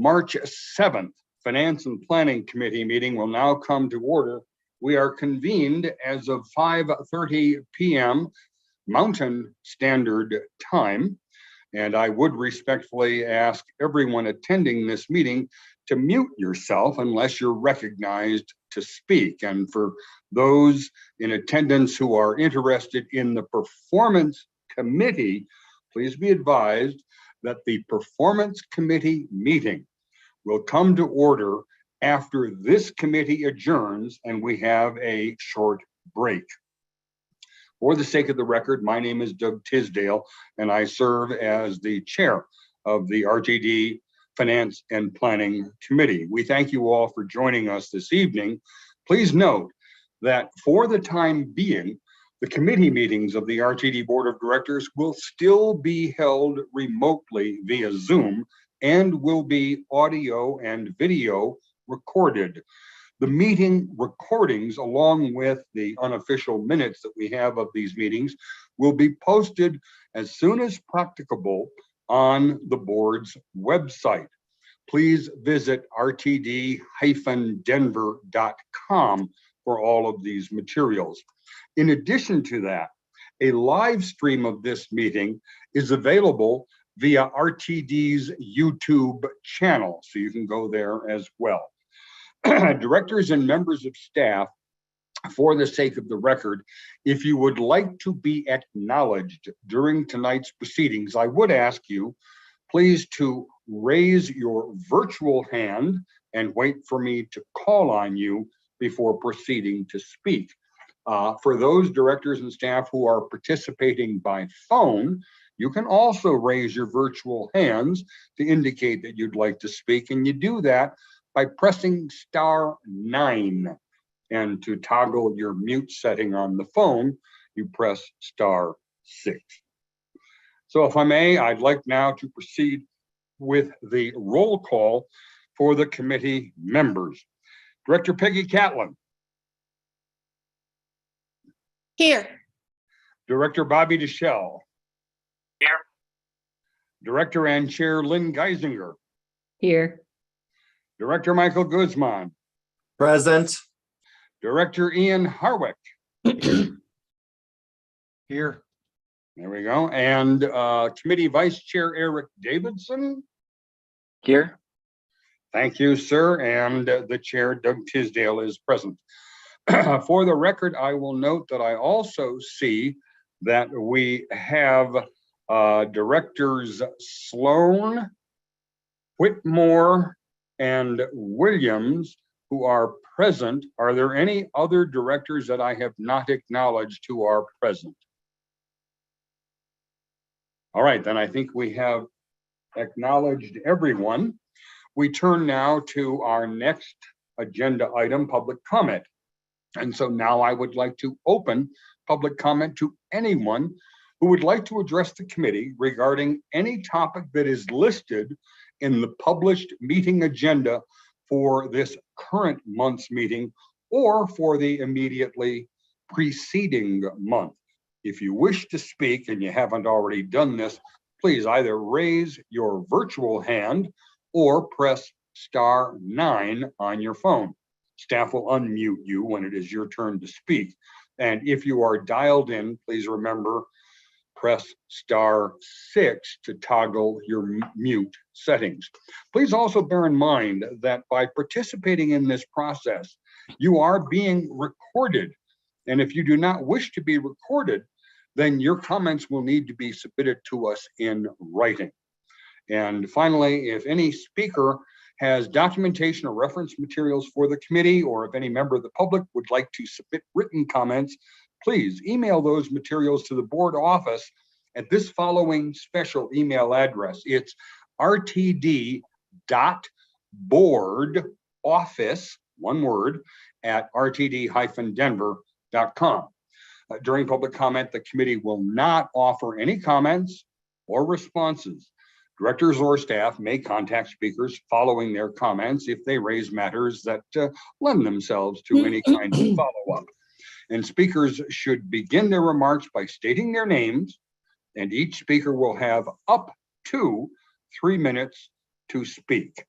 March 7th Finance and Planning Committee meeting will now come to order. We are convened as of 5:30 p.m. Mountain Standard Time, and I would respectfully ask everyone attending this meeting to mute yourself unless you're recognized to speak. And for those in attendance who are interested in the Performance Committee, please be advised that the Performance Committee meeting will come to order after this committee adjourns and we have a short break. For the sake of the record, my name is Doug Tisdale, and I serve as the chair of the RTD Finance and Planning Committee. We thank you all for joining us this evening. Please note that for the time being, the committee meetings of the RTD Board of Directors will still be held remotely via Zoom and will be audio and video recorded. The meeting recordings, along with the unofficial minutes that we have of these meetings, will be posted as soon as practicable on the board's website. Please visit rtd-denver.com for all of these materials. In addition to that, a live stream of this meeting is available via RTD's YouTube channel, so you can go there as well. Directors and members of staff, for the sake of the record, if you would like to be acknowledged during tonight's proceedings, I would ask you please to raise your virtual hand and wait for me to call on you before proceeding to speak. For those directors and staff who are participating by phone, you can also raise your virtual hands to indicate that you'd like to speak, and you do that by pressing *9. And to toggle your mute setting on the phone, you press *6. So if I may, I'd like now to proceed with the roll call for the committee members. Director Peggy Catlin. Here. Director Bobby Deschel. Here. Director and Chair Lynn Geisinger. Here. Director Michael Guzman. Present. Director Ian Harwick. Here. There we go. And Committee Vice Chair Eric Davidson. Here. Thank you, sir. And the Chair, Doug Tisdale, is present. For the record, I will note that I also see that we have Directors Sloan, Whitmore, and Williams who are present. Are there any other directors that I have not acknowledged who are present? All right, then I think we have acknowledged everyone. We turn now to our next agenda item, public comment. And so now I would like to open public comment to anyone who would like to address the committee regarding any topic that is listed in the published meeting agenda for this current month's meeting or for the immediately preceding month. If you wish to speak and you haven't already done this, please either raise your virtual hand or press *9 on your phone. Staff will unmute you when it is your turn to speak. And if you are dialed in, please remember, press *6 to toggle your mute settings. Please also bear in mind that by participating in this process, you are being recorded. And if you do not wish to be recorded, then your comments will need to be submitted to us in writing. And finally, if any speaker has documentation or reference materials for the committee, or if any member of the public would like to submit written comments, please email those materials to the board office at this following special email address. It's rtd.boardoffice, one word, at rtd-denver.com. During public comment, the committee will not offer any comments or responses. Directors or staff may contact speakers following their comments if they raise matters that lend themselves to any kind of follow-up. And speakers should begin their remarks by stating their names, and each speaker will have up to 3 minutes to speak.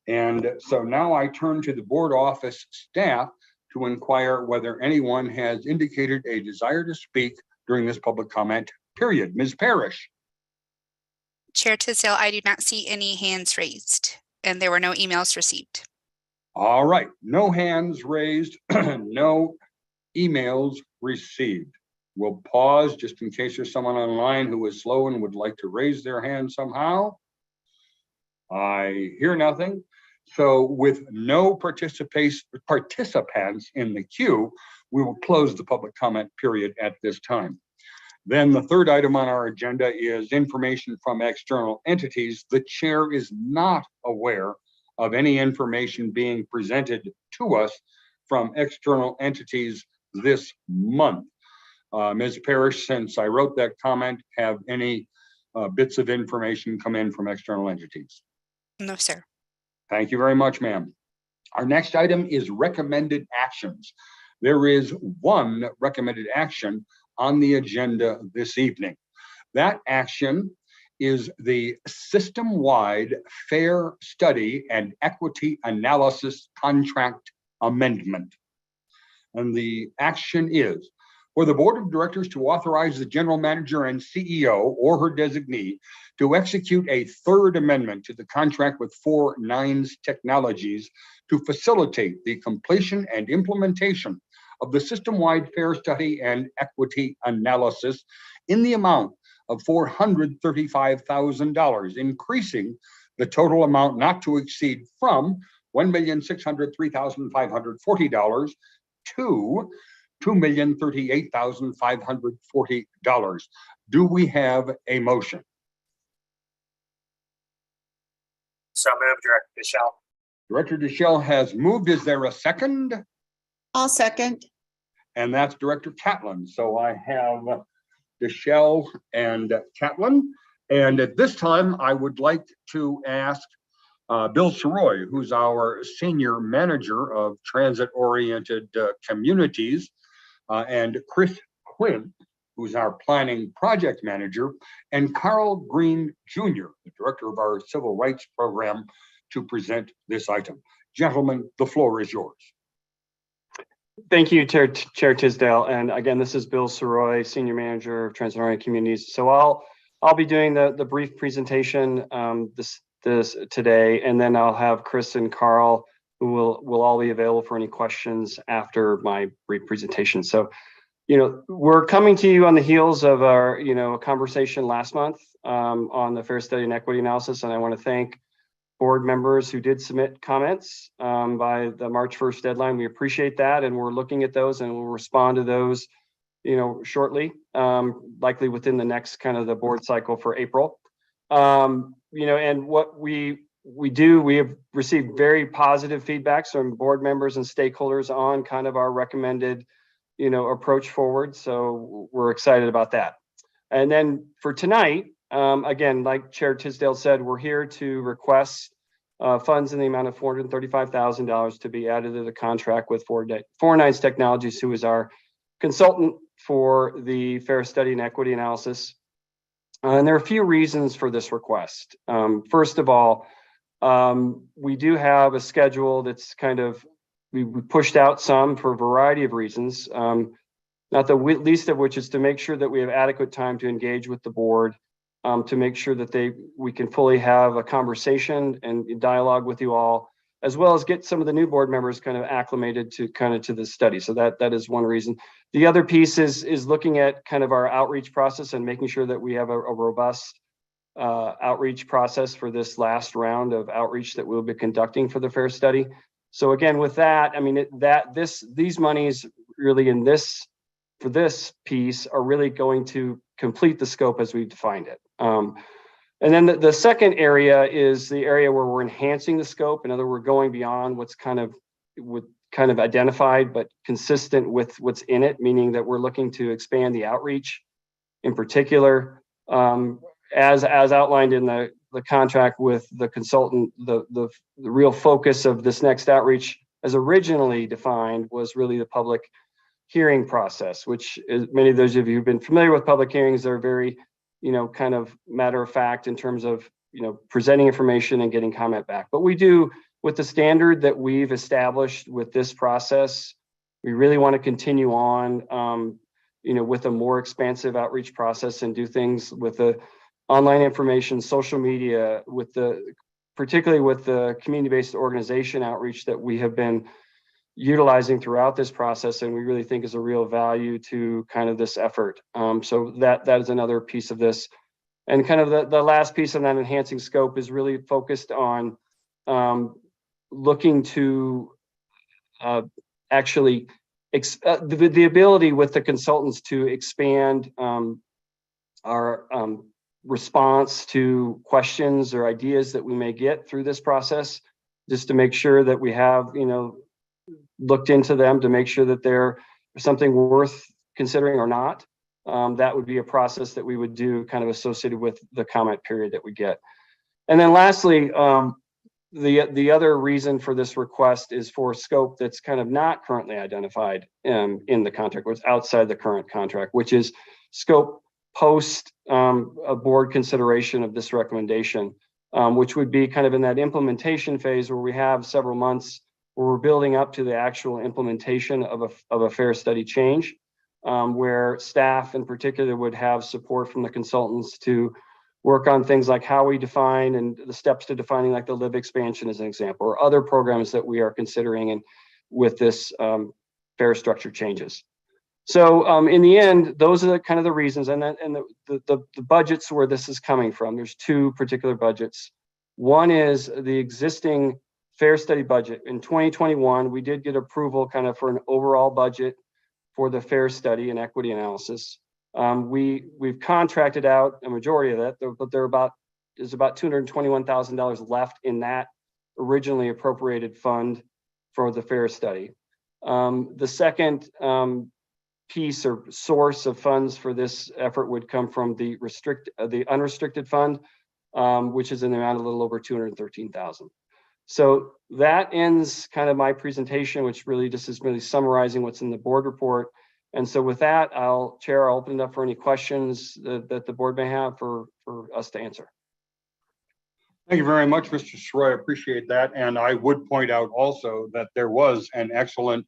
And so now I turn to the board office staff to inquire whether anyone has indicated a desire to speak during this public comment period. Ms. Parrish. Chair Tisdale, I do not see any hands raised, and there were no emails received. All right, no hands raised, no emails received. We'll pause just in case there's someone online who is slow and would like to raise their hand somehow. I hear nothing. So with no participants in the queue, we will close the public comment period at this time. Then the third item on our agenda is information from external entities. The chair is not aware of any information being presented to us from external entities this month. Ms. Parrish, since I wrote that comment, have any bits of information come in from external entities? No, sir. Thank you very much, ma'am. Our next item is recommended actions. There is one recommended action on the agenda this evening. That action is the system-wide fair study and equity analysis contract amendment. And the action is for the board of directors to authorize the general manager and CEO or her designee to execute a third amendment to the contract with 4Nines Technologies to facilitate the completion and implementation of the system-wide fair study and equity analysis in the amount of $435,000, increasing the total amount not to exceed from $1,603,540 to $2,038,540. Do we have a motion? So moved, Director Deschel. Director Deschel has moved. Is there a second? I'll second. And that's Director Catlin. So I have Deschel and Catlin. And at this time, I would like to ask Bill Soroy, who's our Senior Manager of Transit-Oriented Communities, and Chris Quinn, who's our Planning Project Manager, and Carl Green Jr., the Director of our Civil Rights Program, to present this item. Gentlemen, the floor is yours. Thank you, Chair Tisdale. And again, this is Bill Soroy, Senior Manager of Transit-Oriented Communities. So I'll be doing the brief presentation this today, and then I'll have Chris and Carl, who will all be available for any questions after my brief presentation. So, we're coming to you on the heels of our, conversation last month on the fair study and equity analysis, and I want to thank board members who did submit comments by the March 1st deadline. We appreciate that, and we're looking at those, and we'll respond to those, shortly, likely within the next kind of the board cycle for April. And what we have received very positive feedbacks from board members and stakeholders on kind of our recommended, approach forward. So we're excited about that. And then for tonight, again, like Chair Tisdale said, we're here to request funds in the amount of $435,000 to be added to the contract with 4Nines Technologies, who is our consultant for the fair study and equity analysis. And there are a few reasons for this request. First of all, we do have a schedule that's kind of, we pushed out some for a variety of reasons, not the least of which is to make sure that we have adequate time to engage with the board, to make sure that we can fully have a conversation and dialogue with you all, as well as get some of the new board members kind of acclimated to the study. So that is one reason. The other piece is looking at kind of our outreach process and making sure that we have a robust outreach process for this last round of outreach that we'll be conducting for the fair study. So again, with that, I mean, these monies really for this piece are really going to complete the scope as we've defined it. And then the second area is the area where we're enhancing the scope. In other words, we're going beyond what's kind of identified, but consistent with what's in it, meaning that we're looking to expand the outreach in particular, as outlined in the contract with the consultant. The real focus of this next outreach, as originally defined, was really the public hearing process, which is, many of those of you who've been familiar with public hearings are very, kind of matter of fact in terms of, presenting information and getting comment back. But we do with the standard that we've established with this process, we really want to continue on, with a more expansive outreach process and do things with the online information, social media, particularly with the community-based organization outreach that we have been utilizing throughout this process, and we really think is a real value to kind of this effort. So that is another piece of this. And kind of the last piece of that enhancing scope is really focused on looking to actually the ability with the consultants to expand our response to questions or ideas that we may get through this process, just to make sure that we have, looked into them to make sure that they're something worth considering or not. That would be a process that we would do kind of associated with the comment period that we get. And then lastly, the other reason for this request is for scope that's kind of not currently identified in the contract, what's outside the current contract, which is scope post a board consideration of this recommendation, which would be kind of in that implementation phase where we have several months where we're building up to the actual implementation of a fair study change, where staff in particular would have support from the consultants to work on things like how we define and the steps to defining like the LIV expansion as an example, or other programs that we are considering and with this fair structure changes. So in the end, those are kind of the reasons, and the budgets where this is coming from. There's two particular budgets. One is the existing fair study budget. In 2021, we did get approval kind of for an overall budget for the fair study and equity analysis. We've contracted out a majority of that, but there's about $221,000 left in that originally appropriated fund for the fair study. The second piece or source of funds for this effort would come from the unrestricted fund, which is in the amount of a little over $213,000. So that ends kind of my presentation, which really just is really summarizing what's in the board report. And so with that, I'll open it up for any questions that the board may have for us to answer. Thank you very much, Mr. Saroy. I appreciate that. And I would point out also that there was an excellent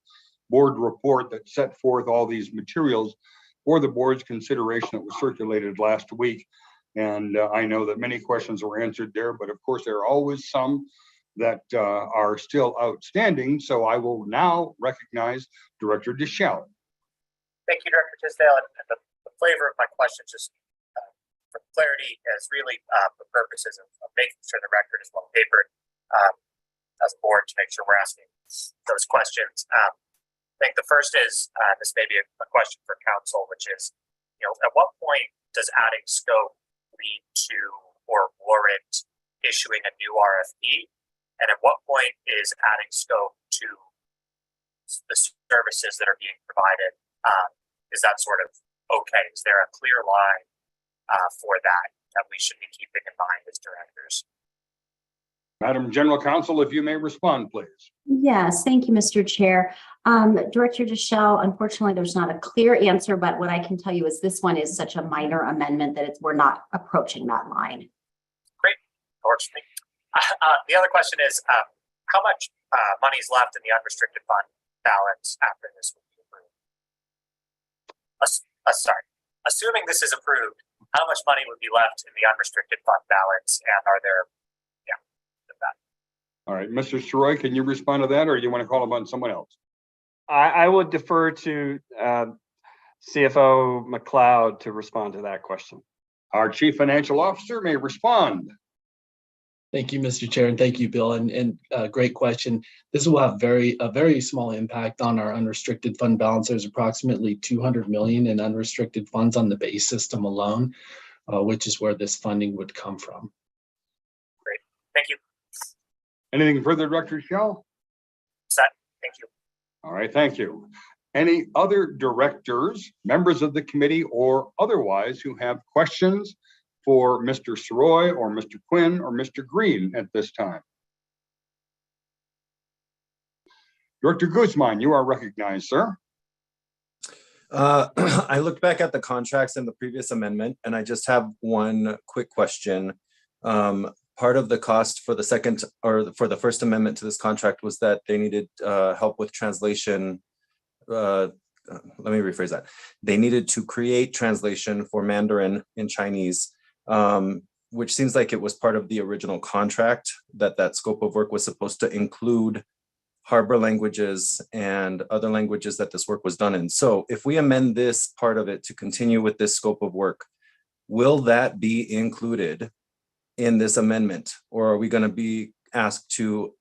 board report that set forth all these materials for the board's consideration that was circulated last week. And I know that many questions were answered there, but of course, there are always some that are still outstanding. So I will now recognize Director Deschel. Thank you, Director Tisdale. And the flavor of my question, just for clarity, is really for purposes of making sure the record is well papered as a board to make sure we're asking those questions. I think the first is, this may be a question for council, which is, at what point does adding scope lead to or warrant issuing a new RFP? And at what point is adding scope to the services that are being provided? Is that sort of okay? Is there a clear line for that we should be keeping in mind as directors? Madam General Counsel, if you may respond, please. Yes, thank you, Mr. Chair. Director Deschel, unfortunately, there's not a clear answer, but what I can tell you is this one is such a minor amendment that we're not approaching that line. Great, that works for me. The other question is, how much money is left in the unrestricted fund balance after this will be approved? Assuming this is approved, how much money would be left in the unrestricted fund balance, and are there, that? All right, Mr. Saroy, can you respond to that, or do you want to call upon someone else? I would defer to CFO McLeod to respond to that question. Our Chief Financial Officer may respond. Thank you, Mr. Chair, and thank you, Bill. And great question. This will have a very small impact on our unrestricted fund balance. There's approximately 200 million in unrestricted funds on the base system alone, which is where this funding would come from. Great, thank you. Anything further, Director Deschel? Set. Thank you. All right, thank you. Any other directors, members of the committee, or otherwise who have questions for Mr. Saroy or Mr. Quinn or Mr. Green at this time? Director Guzman, you are recognized, sir. I looked back at the contracts in the previous amendment, and I just have one quick question. Part part of the cost for the second or for the first amendment to this contract was that they needed help with translation. Let me rephrase that. They needed to create translation for Mandarin in Chinese, which seems like it was part of the original contract, that scope of work was supposed to include harbor languages and other languages that this work was done in. So if we amend this part of it to continue with this scope of work, will that be included in this amendment? Or are we going to be asked to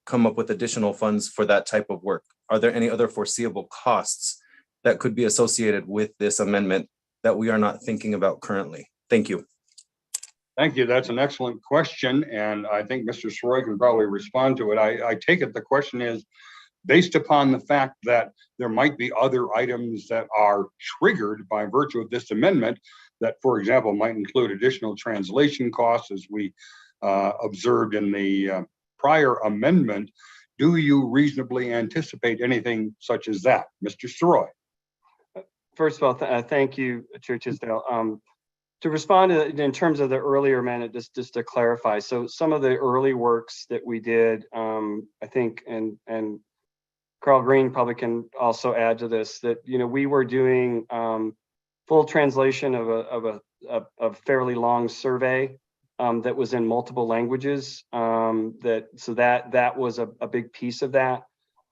come up with additional funds for that type of work? Are there any other foreseeable costs that could be associated with this amendment that we are not thinking about currently? Thank you. Thank you. That's an excellent question, and I think Mr. Soroy can probably respond to it. I take it the question is based upon the fact that there might be other items that are triggered by virtue of this amendment that, for example, might include additional translation costs, as we observed in the prior amendment. Do you reasonably anticipate anything such as that, Mr. Soroy? First of all, thank you, Chair Tisdale. To respond to, in terms of the earlier amendment, just to clarify, so some of the early works that we did, I think, and Carl Green probably can also add to this, that we were doing full translation of a fairly long survey that was in multiple languages. That was a big piece of that.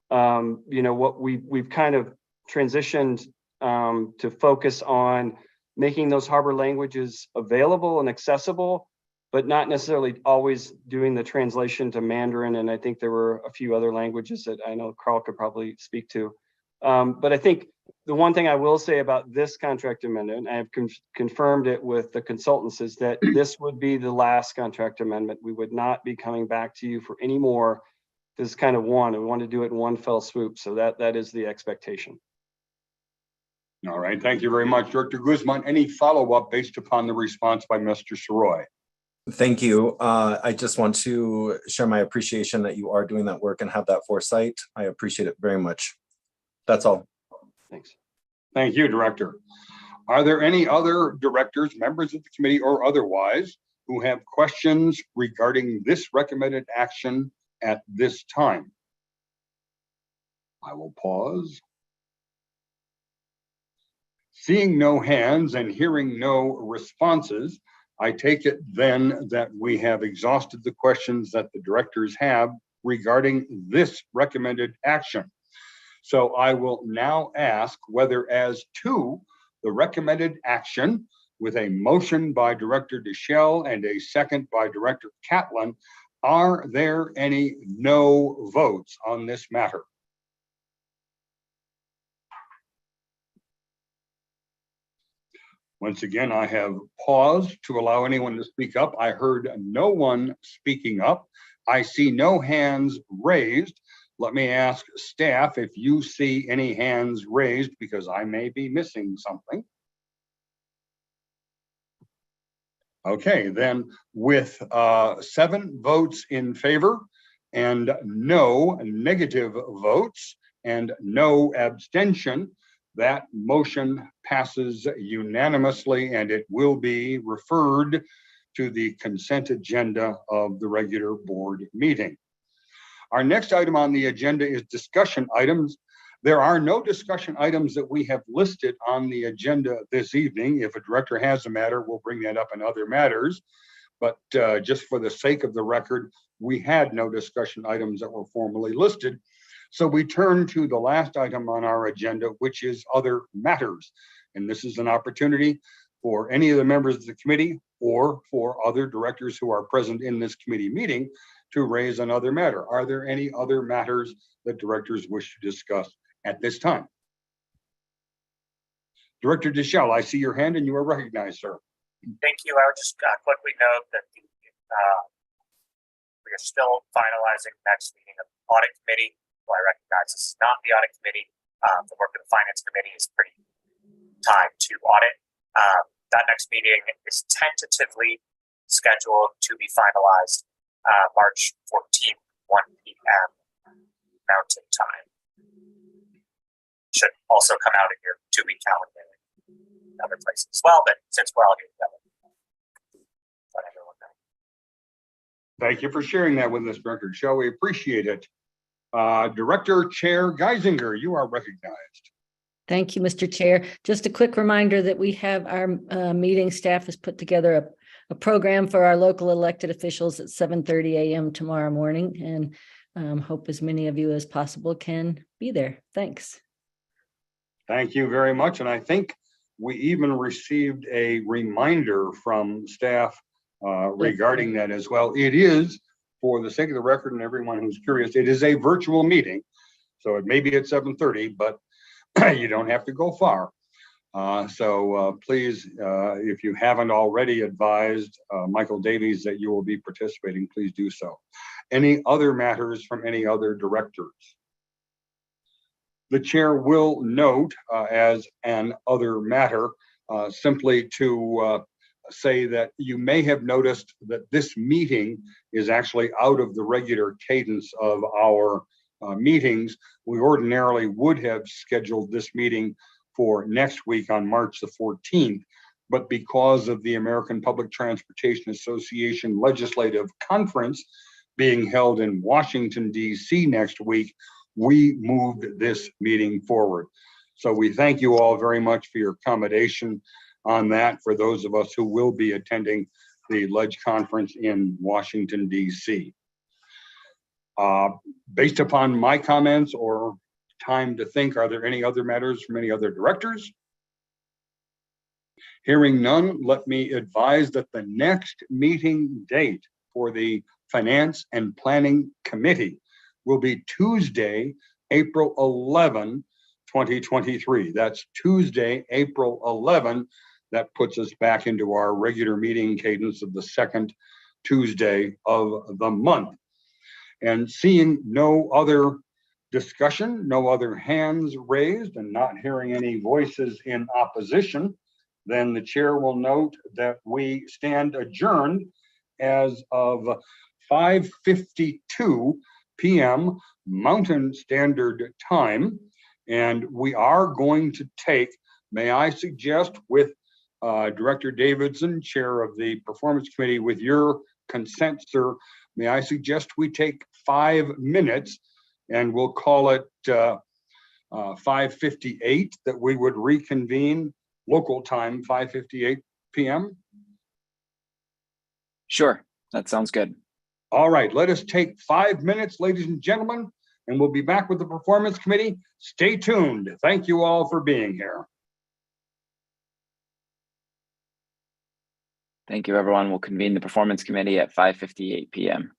What we've kind of transitioned to focus on making those harbor languages available and accessible, but not necessarily always doing the translation to Mandarin. And I think there were a few other languages that I know Carl could probably speak to. But I think the one thing I will say about this contract amendment, I have confirmed it with the consultants, is that this would be the last contract amendment. We would not be coming back to you for any more. This is kind of one, and we want to do it in one fell swoop. So that is the expectation. All right, thank you very much. Director Guzman, any follow-up based upon the response by Mr. Soroy? Thank you. I just want to share my appreciation that you are doing that work and have that foresight. I appreciate it very much. That's all. Thanks. Thank you, Director. Are there any other directors, members of the committee or otherwise, who have questions regarding this recommended action at this time? I will pause. Seeing no hands and hearing no responses, I take it then that we have exhausted the questions that the directors have regarding this recommended action. So I will now ask whether, as to the recommended action, with a motion by Director Deschel and a second by Director Catlin, are there any no votes on this matter? Once again, I have paused to allow anyone to speak up. I heard no one speaking up. I see no hands raised. Let me ask staff if you see any hands raised, because I may be missing something. Okay, then with 7 votes in favor and no negative votes and no abstention, that motion passes unanimously, and it will be referred to the consent agenda of the regular board meeting. Our next item on the agenda is discussion items. There are no discussion items that we have listed on the agenda this evening. If a director has a matter, we'll bring that up in other matters. But just for the sake of the record, we had no discussion items that were formally listed. So we turn to the last item on our agenda, which is other matters. And this is an opportunity for any of the members of the committee or for other directors who are present in this committee meeting to raise another matter. Are there any other matters that directors wish to discuss at this time? Director Deschel, I see your hand and you are recognized, sir. Thank you. I would just quickly note that we are still finalizing the next meeting of the audit committee. Well, I recognize this is not the audit committee. The work of the finance committee is pretty tied to audit. That next meeting is tentatively scheduled to be finalized March 14th, 1 p.m. Mountain Time. Should also come out in your 2-week calendar in other places as well, but since we're all here together, let everyone know. Thank you for sharing that with us, Director Shell. We appreciate it. Director Chair Geisinger, you are recognized. Thank you, Mr. Chair. Just a quick reminder that we have our meeting staff has put together a program for our local elected officials at 7:30 a.m. tomorrow morning, and hope as many of you as possible can be there. Thanks. Thank you very much. And I think we even received a reminder from staff regarding that as well. It is, for the sake of the record and everyone who's curious, it is a virtual meeting. So it may be at 7:30, but you don't have to go far. So please, if you haven't already advised Michael Davies that you will be participating, please do so. Any other matters from any other directors? The chair will note as an other matter, simply to say that you may have noticed that this meeting is actually out of the regular cadence of our meetings. We ordinarily would have scheduled this meeting for next week on March the 14th, but because of the American Public Transportation Association Legislative Conference being held in Washington, D.C. next week, we moved this meeting forward. So we thank you all very much for your accommodation on that, for those of us who will be attending the Ledge Conference in Washington, D.C. Based upon my comments or time to think, are there any other matters from any other directors? Hearing none, let me advise that the next meeting date for the Finance and Planning Committee will be Tuesday, April 11, 2023. That's Tuesday, April 11. That puts us back into our regular meeting cadence of the second Tuesday of the month. And seeing no other discussion, no other hands raised, and not hearing any voices in opposition, then the chair will note that we stand adjourned as of 5:52 p.m. Mountain Standard Time. And we are going to take, may I suggest, with Director Davidson, Chair of the Performance Committee, with your consent, sir, may I suggest we take 5 minutes, and we'll call it 5:58, that we would reconvene local time, 5:58 p.m. Sure, that sounds good. All right, let us take 5 minutes, ladies and gentlemen, and we'll be back with the Performance Committee. Stay tuned. Thank you all for being here. Thank you, everyone. We'll convene the Performance Committee at 5:58 p.m.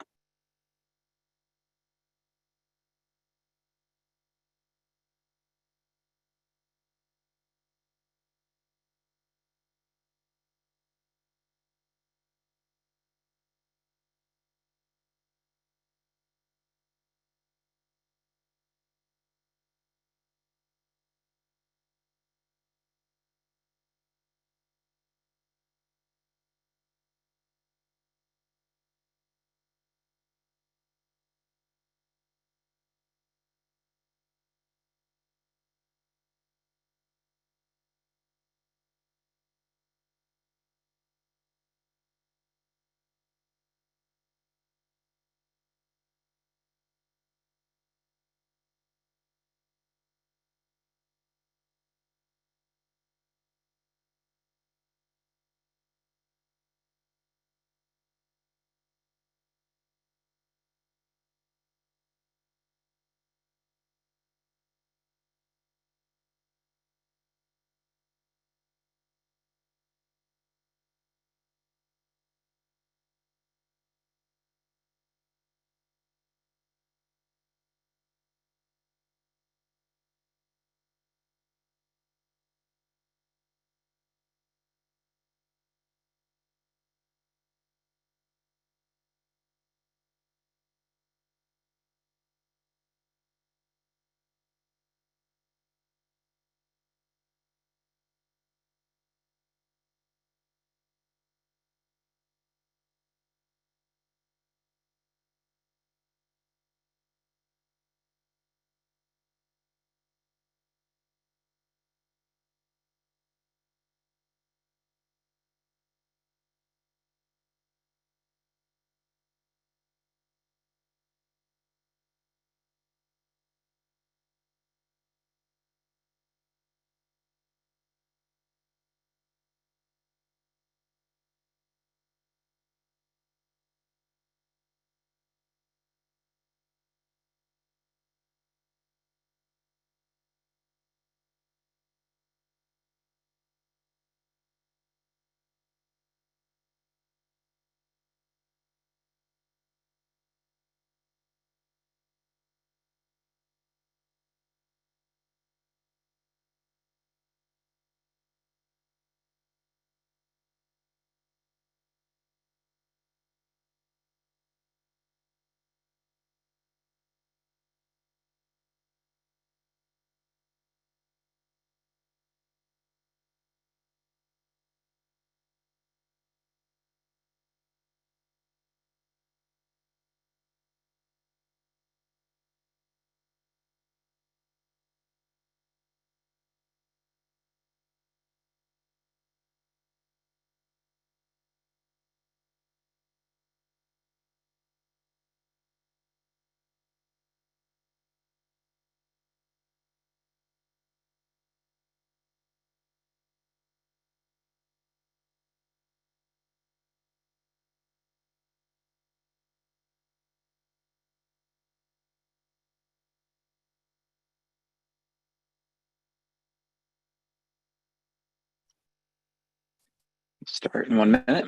Start in 1 minute.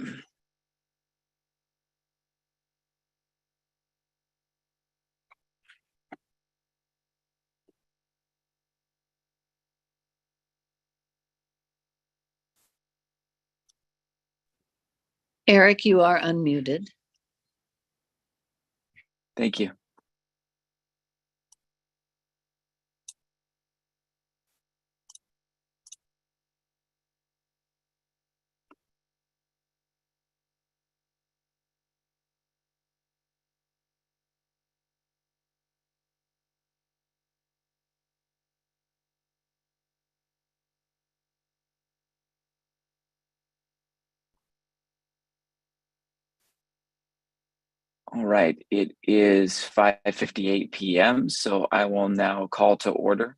Eric, you are unmuted. Thank you. All right, it is 5:58 p.m., so I will now call to order.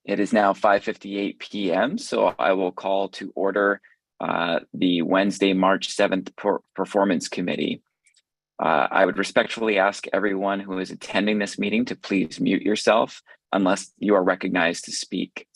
It is now 5:58 p.m., so I will call to order the Wednesday, March 7th Performance Committee. I would respectfully ask everyone who is attending this meeting to please mute yourself unless you are recognized to speak.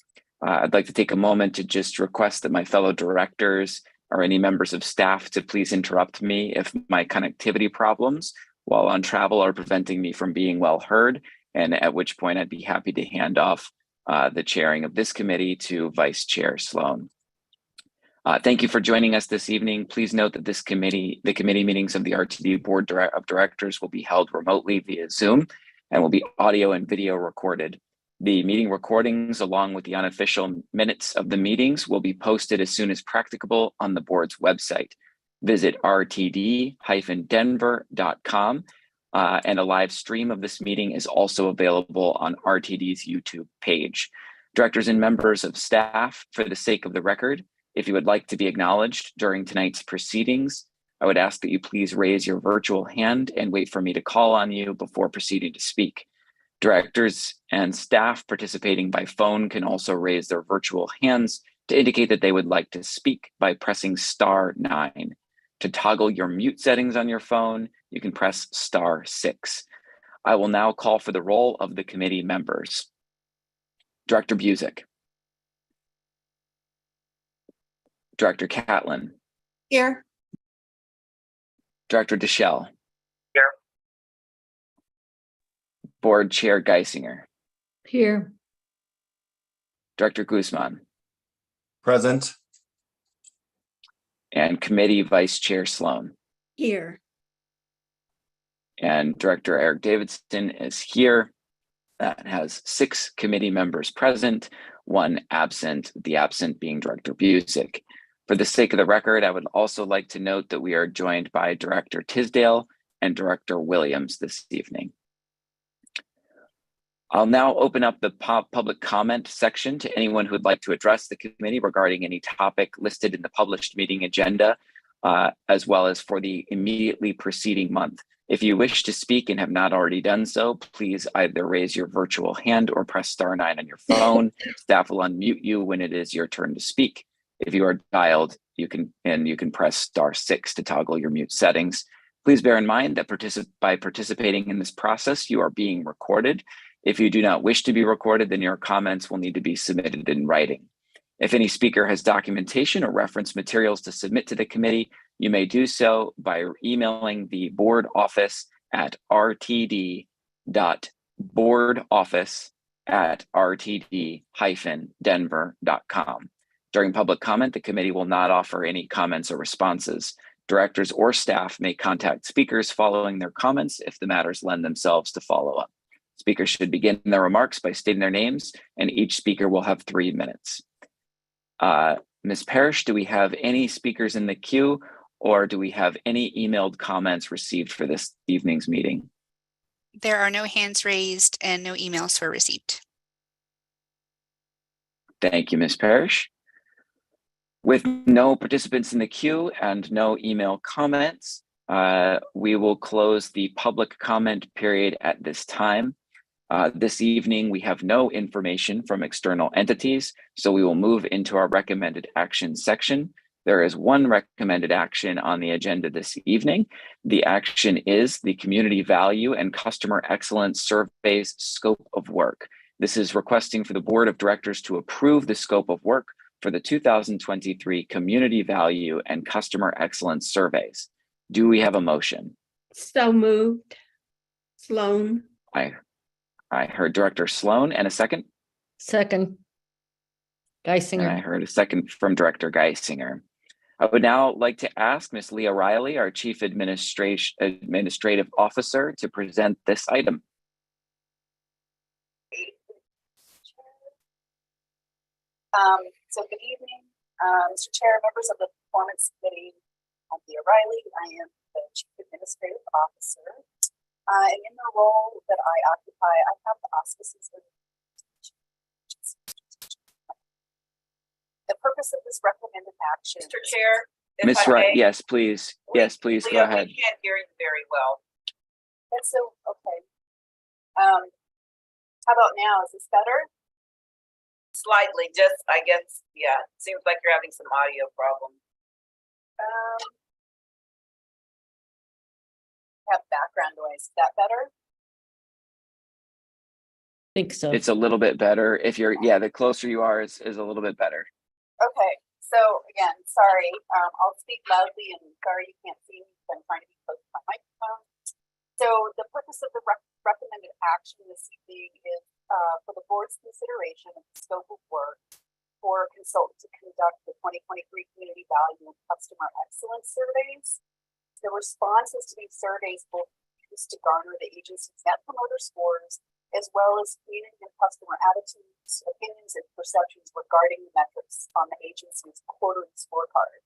I'd like to take a moment to just request that my fellow directors or any members of staff to please interrupt me if my connectivity problems while on travel are preventing me from being well heard, and at which point I'd be happy to hand off the chairing of this committee to Vice Chair Sloan. Thank you for joining us this evening. Please note that the committee meetings of the RTD Board of Directors will be held remotely via Zoom and will be audio and video recorded. The meeting recordings, along with the unofficial minutes of the meetings, will be posted as soon as practicable on the board's website. Visit rtd-denver.com, and a live stream of this meeting is also available on RTD's YouTube page. Directors and members of staff, for the sake of the record, if you would like to be acknowledged during tonight's proceedings, I would ask that you please raise your virtual hand and wait for me to call on you before proceeding to speak. Directors and staff participating by phone can also raise their virtual hands to indicate that they would like to speak by pressing *9. To toggle your mute settings on your phone, you can press *6. I will now call for the roll of the committee members. Director Busick. Director Catlin. Here. Director Deschel. Here. Board Chair Geisinger. Here. Director Guzman. Present. And Committee Vice Chair Sloan. Here. And Director Eric Davidson is here. That has 6 committee members present, 1 absent, the absent being Director Busick. For the sake of the record, I would also like to note that we are joined by Director Tisdale and Director Williams this evening. I'll now open up the public comment section to anyone who would like to address the committee regarding any topic listed in the published meeting agenda, as well as for the immediately preceding month. If you wish to speak and have not already done so, please either raise your virtual hand or press *9 on your phone. Staff will unmute you when it is your turn to speak. If you are dialed, you can press *6 to toggle your mute settings. Please bear in mind that by participating in this process, you are being recorded. If you do not wish to be recorded, then your comments will need to be submitted in writing. If any speaker has documentation or reference materials to submit to the committee, you may do so by emailing the board office at rtd.boardoffice@rtd-denver.com. During public comment, the committee will not offer any comments or responses. Directors or staff may contact speakers following their comments if the matters lend themselves to follow-up. Speakers should begin their remarks by stating their names, and each speaker will have 3 minutes. Ms. Parrish, do we have any speakers in the queue, or do we have any emailed comments received for this evening's meeting? There are no hands raised and no emails were received. Thank you, Ms. Parrish. With no participants in the queue and no email comments, we will close the public comment period at this time. This evening, we have no information from external entities, so we will move into our recommended action section. There is 1 recommended action on the agenda this evening. The action is the Community Value and Customer Excellence Survey's scope of work. This is requesting for the Board of Directors to approve the scope of work for the 2023 Community Value and Customer Excellence Surveys. Do we have a motion? So moved. Sloan. I heard Director Sloan, and a second. Second. And I Geisinger. heard a second from Director Geisinger. I would now like to ask Ms. Leah Riley, our Chief Administrative Officer, to present this item. So good evening, Mr. Chair, members of the Performance Committee. I'm Leah Riley. I am the Chief Administrative Officer. And in the role that I occupy, I have the auspices of the purpose of this recommended action. Mr. Chair, Ms. Wright, yes, please. Yes, please go ahead. We can't hear you very well. That's so, okay. How about now? Is this better? Slightly, just, I guess, yeah. Seems like you're having some audio problems. Have background noise. Is that better? Think so. It's a little bit better. If you're, yeah, the closer you are is a little bit better. Okay. So again, sorry. I'll speak loudly and sorry you can't see me. I'm trying to be close to my microphone. So the purpose of the recommended action this evening is for the board's consideration of the scope of work for a consultant to conduct the 2023 Community Value and Customer Excellence Surveys. The responses to these surveys will be used to garner the agency's Net Promoter Scores, as well as community and customer attitudes, opinions, and perceptions regarding the metrics on the agency's quarterly scorecard.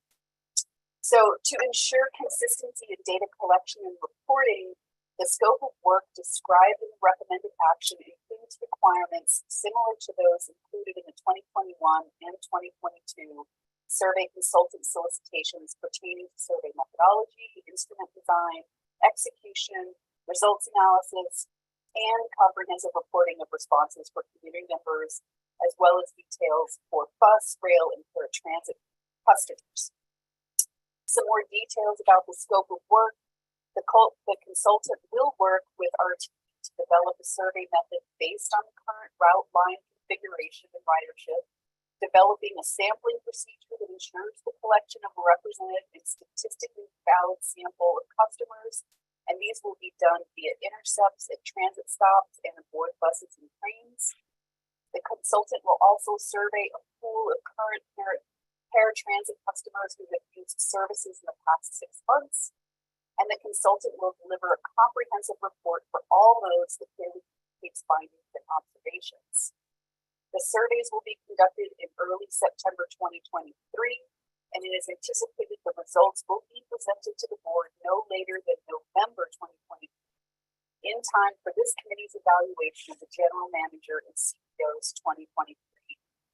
So to ensure consistency in data collection and reporting, the scope of work described in the recommended action includes requirements similar to those included in the 2021 and 2022 survey consultant solicitations pertaining to survey methodology, instrument design, execution, results analysis, and comprehensive reporting of responses for community members, as well as details for bus, rail, and paratransit customers. Some more details about the scope of work. The consultant will work with RTE to develop a survey method based on the current route line configuration and ridership, developing a sampling procedure that ensures the collection of a representative and statistically valid sample of customers, and these will be done via intercepts at transit stops and aboard buses and trains. The consultant will also survey a pool of current paratransit customers who have used services in the past 6 months, and the consultant will deliver a comprehensive report for all modes that clearly communicates findings and observations. The surveys will be conducted in early September 2023, and it is anticipated the results will be presented to the board no later than November 2023, in time for this committee's evaluation of the general manager and CEO's 2023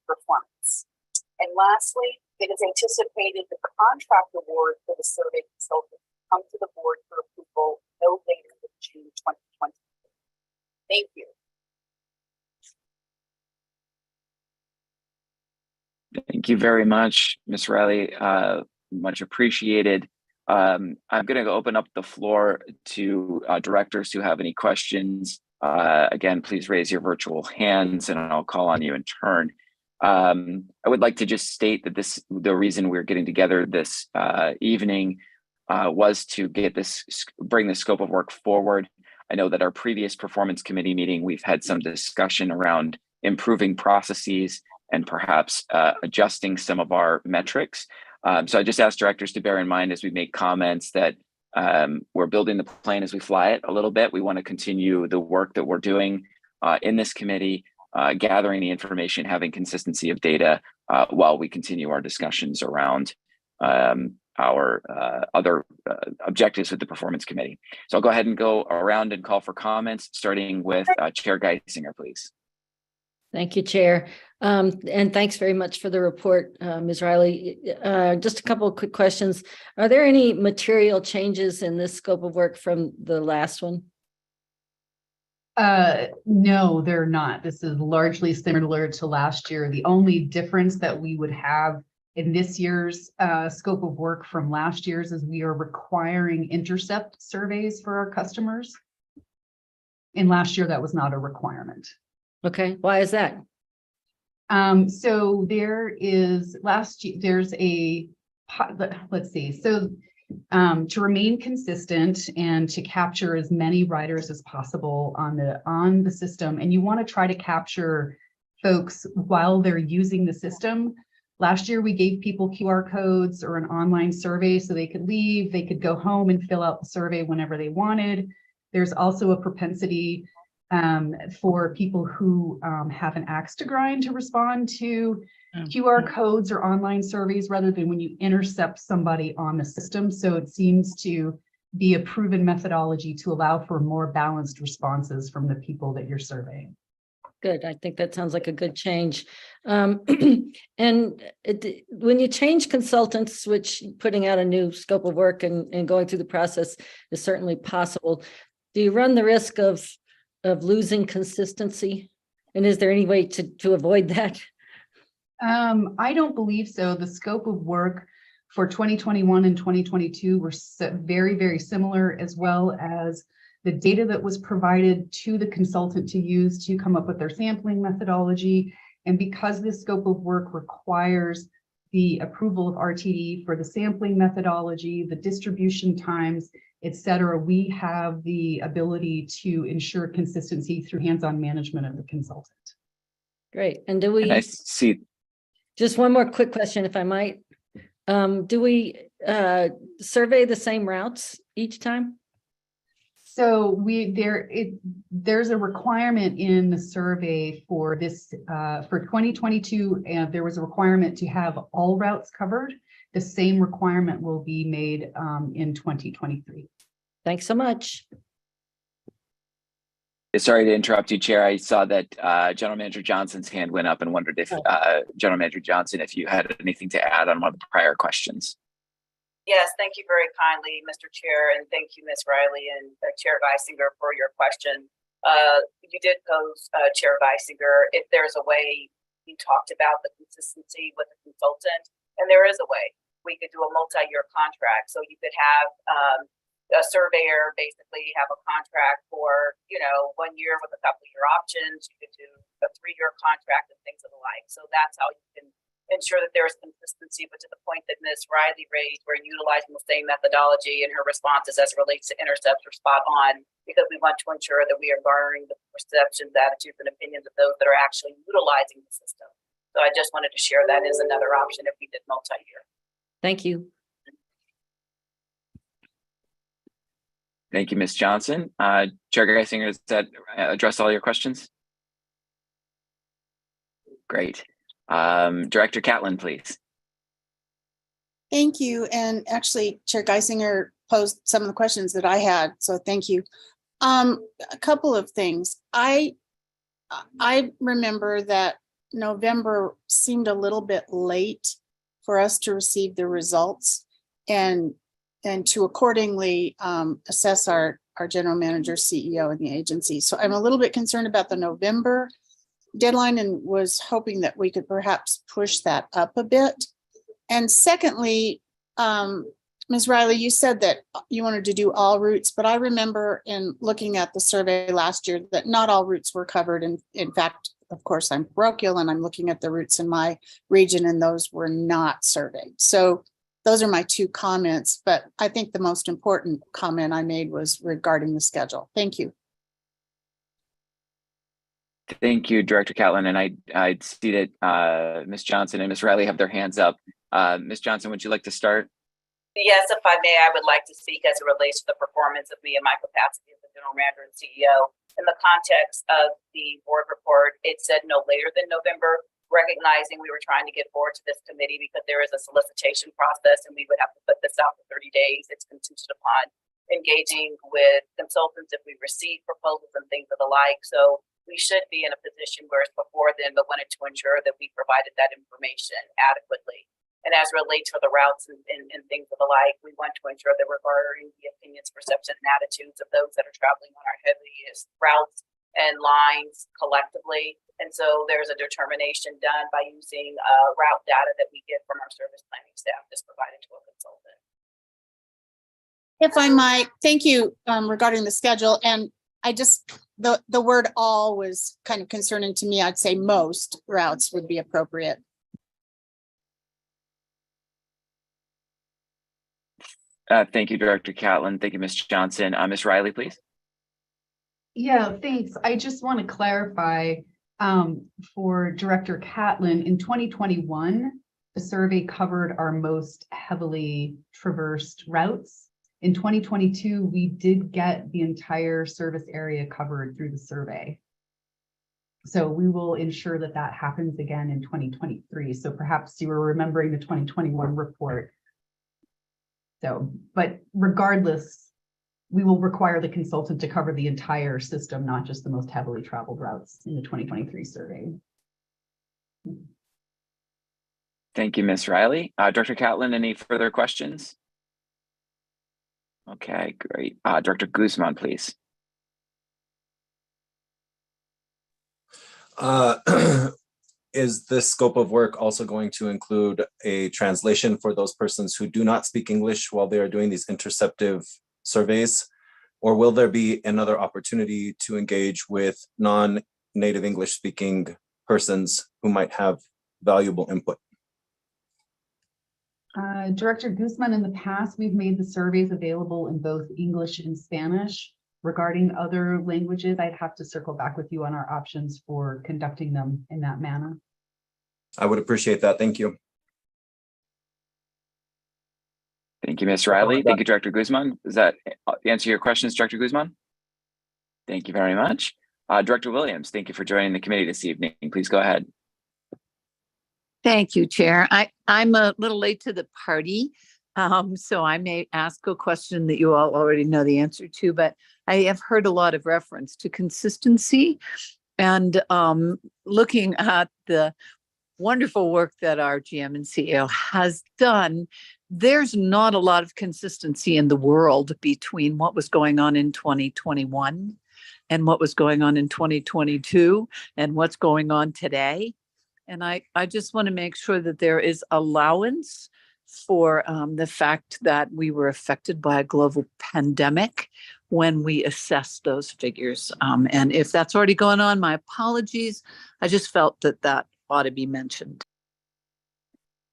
performance. And lastly, it is anticipated the contract award for the survey consultant come to the board for approval no later than June 2023. Thank you. Thank you very much, Ms. Riley. Much appreciated. I'm going to open up the floor to directors who have any questions. Again, please raise your virtual hands and I'll call on you in turn. I would like to just state that the reason we're getting together this evening was to bring the scope of work forward. I know that our previous performance committee meeting, we've had some discussion around improving processes and perhaps adjusting some of our metrics. So I just ask directors to bear in mind as we make comments that we're building the plane as we fly it a little bit. We want to continue the work that we're doing in this committee, gathering the information, having consistency of data while we continue our discussions around our other objectives with the performance committee. So I'll go ahead and go around and call for comments, starting with Chair Geisinger, please. Thank you, Chair. And thanks very much for the report, Ms. Riley. Just a couple of quick questions. Are there any material changes in this scope of work from the last one? No, they're not. This is largely similar to last year. The only difference that we would have in this year's scope of work from last year's is we are requiring intercept surveys for our customers. In last year, that was not a requirement. Okay, why is that? So there is last year, there's a, let's see, so to remain consistent and to capture as many riders as possible on the system, and you want to try to capture folks while they're using the system. Last year, we gave people QR codes or an online survey so they could leave, they could go home and fill out the survey whenever they wanted. There's also a propensity for people who have an axe to grind to respond to QR codes or online surveys rather than when you intercept somebody on the system. So it seems to be a proven methodology to allow for more balanced responses from the people that you're surveying. Good. I think that sounds like a good change. And when you change consultants, which putting out a new scope of work and going through the process is certainly possible, do you run the risk of losing consistency? And is there any way to avoid that? I don't believe so. The scope of work for 2021 and 2022 were very, very similar, as well as the data that was provided to the consultant to use to come up with their sampling methodology. And because this scope of work requires the approval of RTD for the sampling methodology, the distribution times, et cetera, we have the ability to ensure consistency through hands-on management of the consultant. Great. And do we, And I see, just one more quick question, if I might. Do we survey the same routes each time? So there's a requirement in the survey for this for 2022, and there was a requirement to have all routes covered. The same requirement will be made in 2023. Thanks so much. sorry to interrupt you, Chair. I saw that General Manager Johnson's hand went up and wondered if General Manager Johnson, if you had anything to add on one of the prior questions. Yes, thank you very kindly, Mr. Chair, and thank you, Ms. Riley and Chair Geisinger for your question. You did pose, Chair Geisinger, if there's a way, you talked about the consistency with the consultant, and there is a way. We could do a multi-year contract, so you could have a surveyor basically have a contract for 1 year with a couple of year options. You could do a 3-year contract and things of the like. So that's how you can ensure that there is consistency. But to the point that Ms. Riley raised, we're utilizing the same methodology, and her responses as it relates to intercepts are spot on, because we want to ensure that we are garnering the perceptions, attitudes, and opinions of those that are actually utilizing the system. So I just wanted to share that as another option if we did multi-year. Thank you. Thank you, Ms. Johnson. Chair Geisinger, does that address all your questions? Great. Director Catlin, please. Thank you. And actually, Chair Geisinger posed some of the questions that I had, so thank you. A couple of things. I remember that November seemed a little bit late for us to receive the results and to accordingly assess our general manager, CEO, and the agency. So I'm a little bit concerned about the November deadline and was hoping that we could perhaps push that up a bit. And secondly, Ms. Riley, you said that you wanted to do all routes, but I remember in looking at the survey last year that not all routes were covered. And in fact, of course, I'm parochial and I'm looking at the routes in my region, and those were not surveyed. So those are my two comments, but I think the most important comment I made was regarding the schedule. Thank you. Thank you, Director Catlin. And I see that Ms. Johnson and Ms. Riley have their hands up. Ms. Johnson, would you like to start? Yes, if I may, I would like to speak as it relates to the performance of me and my capacity as the general manager and CEO. In the context of the board report, it said no later than November, recognizing we were trying to get forward to this committee because there is a solicitation process and we would have to put this out for 30 days. It's contingent upon engaging with consultants if we receive proposals and things of the like. So we should be in a position where it's before then, but wanted to ensure that we provided that information adequately. And as it relates to the routes and things of the like, we want to ensure that we're garnering the opinions, perceptions, and attitudes of those that are traveling on our heaviest routes and lines collectively. And so there's a determination done by using route data that we get from our service planning staff that's provided to a consultant. If I might, thank you regarding the schedule. And I just, the word all was kind of concerning to me. I'd say most routes would be appropriate. Thank you, Director Catlin. Thank you, Ms. Johnson. Ms. Riley, please. Yeah, thanks. I just want to clarify for Director Catlin, in 2021, the survey covered our most heavily traversed routes. In 2022, we did get the entire service area covered through the survey. So we will ensure that that happens again in 2023. So perhaps you were remembering the 2021 report. So, but regardless, we will require the consultant to cover the entire system, not just the most heavily traveled routes in the 2023 survey. Thank you, Ms. Riley. Director Catlin, any further questions? Okay, great. Director Guzman, please. Is this scope of work also going to include a translation for those persons who do not speak English while they are doing these interceptive surveys? Or will there be another opportunity to engage with non-native English speaking persons who might have valuable input? Director Guzman, in the past, we've made the surveys available in both English and Spanish. Regarding other languages, I'd have to circle back with you on our options for conducting them in that manner. I would appreciate that. Thank you. Thank you, Ms. Riley. Thank you, Director Guzman. Does that answer your questions, Director Guzman? Thank you very much. Director Williams, thank you for joining the committee this evening. Please go ahead. Thank you, Chair. I'm a little late to the party, so I may ask a question that you all already know the answer to, but I have heard a lot of reference to consistency and looking at the wonderful work that our GM and CEO has done. There's not a lot of consistency in the world between what was going on in 2021 and what was going on in 2022 and what's going on today. And I just want to make sure that there is allowance for the fact that we were affected by a global pandemic when we assess those figures. And if that's already going on, my apologies. I just felt that that ought to be mentioned.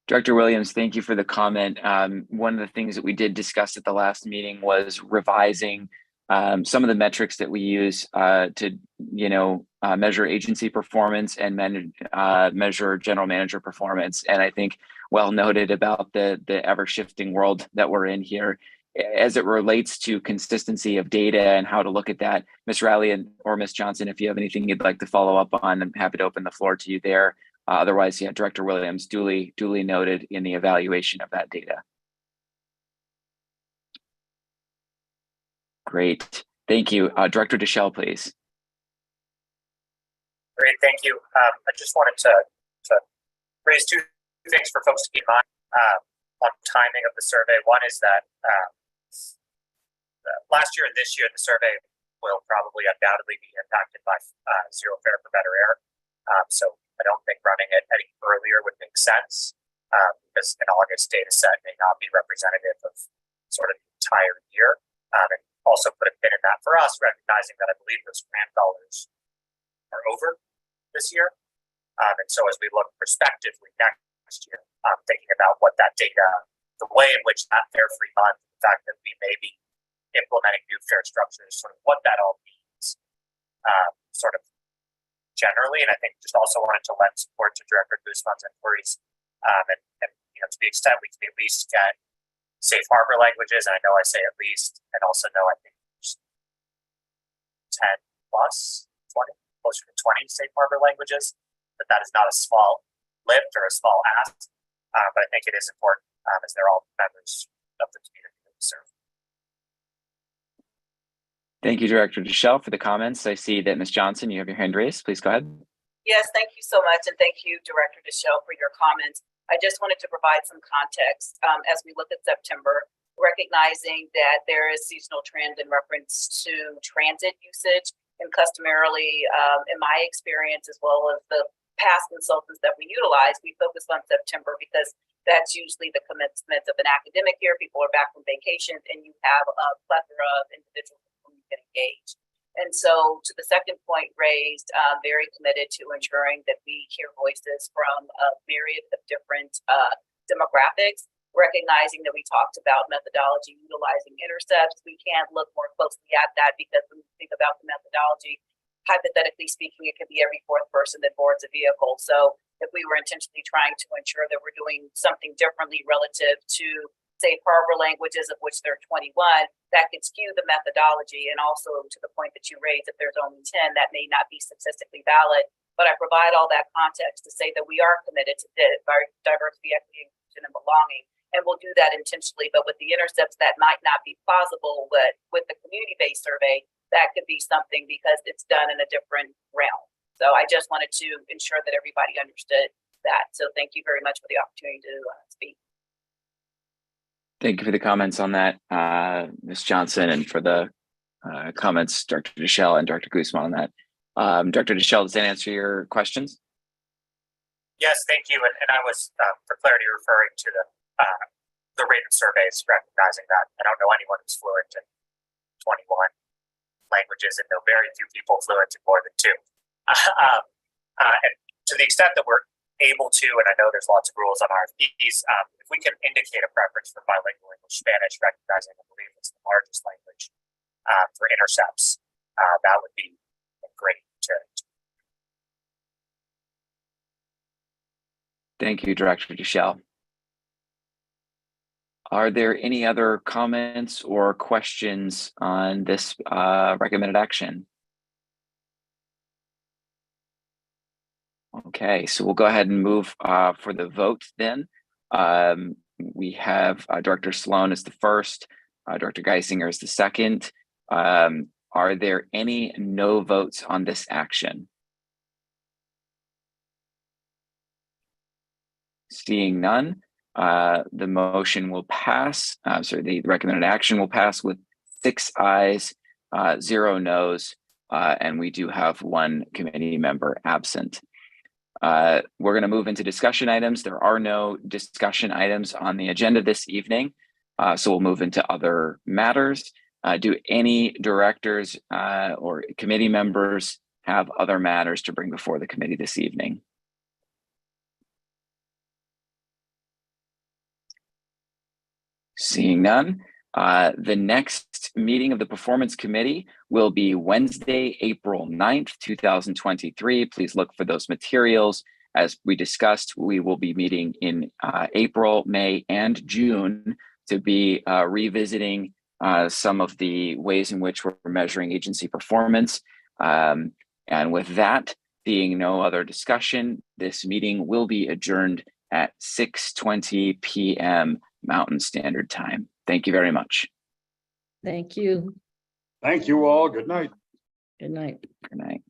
Director Williams, thank you for the comment. One of the things that we did discuss at the last meeting was revising some of the metrics that we use to, measure agency performance and measure general manager performance. And I think well noted about the ever shifting world that we're in here. As it relates to consistency of data and how to look at that, Ms. Riley or Ms. Johnson, if you have anything you'd like to follow up on, I'm happy to open the floor to you there. Otherwise, yeah, Director Williams duly noted in the evaluation of that data. Great, thank you. Director Deschel, please. Great, thank you. I just wanted to raise two things for folks to keep in mind on timing of the survey. One is that last year and this year, the survey will probably undoubtedly be impacted by Zero Fare for Better Air. So I don't think running it any earlier would make sense because an August data set may not be representative of sort of the entire year. And also put a pin in that for us, recognizing that I believe those grant dollars are over this year. And so as we look prospectively next year, thinking about what that data, the way in which that fare-free month, the fact that we may be implementing new fare structures, sort of what that all means, sort of generally. And I think just also wanted to lend support to Director Guzman's inquiries. And to the extent we can at least get safe harbor languages, and I know I say at least, and also know I think there's 10 plus, 20, closer to 20 safe harbor languages, but that is not a small lift or a small ask, but I think it is important as they're all members of the community that we serve. Thank you, Director Deschel, for the comments. I see that Ms. Johnson, you have your hand raised. Please go ahead. Yes, thank you so much. And thank you, Director Deschel, for your comments. I just wanted to provide some context as we look at September, recognizing that there is seasonal trend in reference to transit usage. And customarily, in my experience, as well as the past consultants that we utilize, we focus on September because that's usually the commencement of an academic year. People are back from vacation and you have a plethora of individuals who can engage. And so to the second point raised, very committed to ensuring that we hear voices from a myriad of different demographics, recognizing that we talked about methodology utilizing intercepts. We can look more closely at that because when we think about the methodology, hypothetically speaking, it could be every fourth person that boards a vehicle. So if we were intentionally trying to ensure that we're doing something differently relative to safe harbor languages, of which there are 21, that could skew the methodology. And also to the point that you raised, if there's only 10, that may not be statistically valid. But I provide all that context to say that we are committed to diversity, equity, inclusion, and belonging. And we'll do that intentionally, but with the intercepts that might not be plausible, but with the community-based survey, that could be something because it's done in a different realm. So I just wanted to ensure that everybody understood that. So thank you very much for the opportunity to speak. Thank you for the comments on that, Ms. Johnson, and for the comments, Dr. Deschel and Dr. Guzman on that. Dr. Deschel, does that answer your questions? Yes, thank you. And I was, for clarity, referring to the rate of surveys, recognizing that I don't know anyone who's fluent in 21 languages and know very few people fluent in more than 2. And to the extent that we're able to, and I know there's lots of rules on RFPs, if we can indicate a preference for bilingual English Spanish, recognizing I believe it's the largest language for intercepts, that would be great to. Thank you, Director Deschel. Are there any other comments or questions on this recommended action? Okay, so we'll go ahead and move for the vote then. We have Director Sloan as the first, Dr. Geisinger as the second. Are there any no votes on this action? Seeing none, the motion will pass. The recommended action will pass with 6 ayes, 0 noes, and we do have 1 committee member absent. We're going to move into discussion items. There are no discussion items on the agenda this evening, so we'll move into other matters. Do any directors or committee members have other matters to bring before the committee this evening? Seeing none, the next meeting of the Performance Committee will be Wednesday, April 9th, 2023. Please look for those materials. As we discussed, we will be meeting in April, May, and June to be revisiting some of the ways in which we're measuring agency performance. And with that being no other discussion, this meeting will be adjourned at 6:20 p.m. Mountain Standard Time. Thank you very much. Thank you. Thank you all. Good night. Good night. Good night.